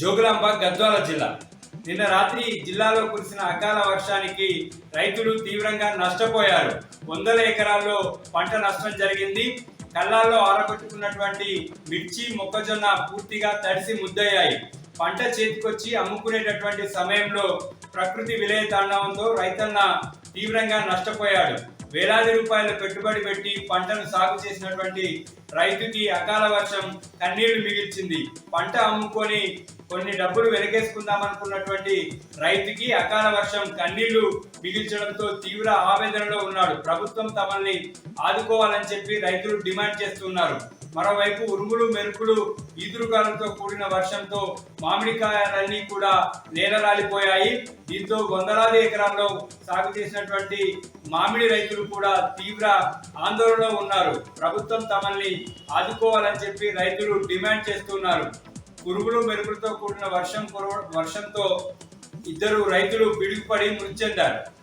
జోగులాంబ గద్వాల జిల్లా నిన్న రాత్రి జిల్లాలో కురిసిన అకాల వర్షానికి రైతులు తీవ్రంగా నష్టపోయారు. వందల ఎకరాల్లో పంట నష్టం జరిగింది. కళ్ళాల్లో ఆరబెట్టుకున్నటువంటి మిర్చి, మొక్కజొన్న పూర్తిగా తడిసి ముద్దయ్యాయి. పంట చేతికొచ్చి అమ్ముకునేటటువంటి సమయంలో ప్రకృతి విలయ తాండవంతో రైతన్న తీవ్రంగా నష్టపోయాడు. వేలాది రూపాయల పెట్టుబడి పెట్టి పంటను సాగు చేసినటువంటి రైతుకి అకాల వర్షం కన్నీళ్లు మిగిల్చింది. పంట అమ్ముకొని కొన్ని డబ్బులు వెనకేసుకుందాం అనుకున్నటువంటి రైతుకి అకాల వర్షం కన్నీళ్లు మిగిల్చడంతో తీవ్ర ఆవేదనలో ఉన్నాడు. ప్రభుత్వం తమల్ని ఆదుకోవాలని చెప్పి రైతులు డిమాండ్ చేస్తున్నారు. మరోవైపు ఉరుములు, మెరుపులు, ఈదురుగాలతో కూడిన వర్షంతో మామిడికాయలన్నీ కూడా నేలరాలిపోయాయి. దీంతో వందలాది ఎకరాల్లో సాగు చేసినటువంటి మామిడి రైతులు కూడా తీవ్ర ఆందోళనలో ఉన్నారు. ప్రభుత్వం తమల్ని ఆదుకోవాలని చెప్పి రైతులు డిమాండ్ చేస్తున్నారు. ఉరుములు, మెరుపులతో కూడిన వర్షంతో ఇద్దరు రైతులు పిడుగుపడి మృతి చెందారు.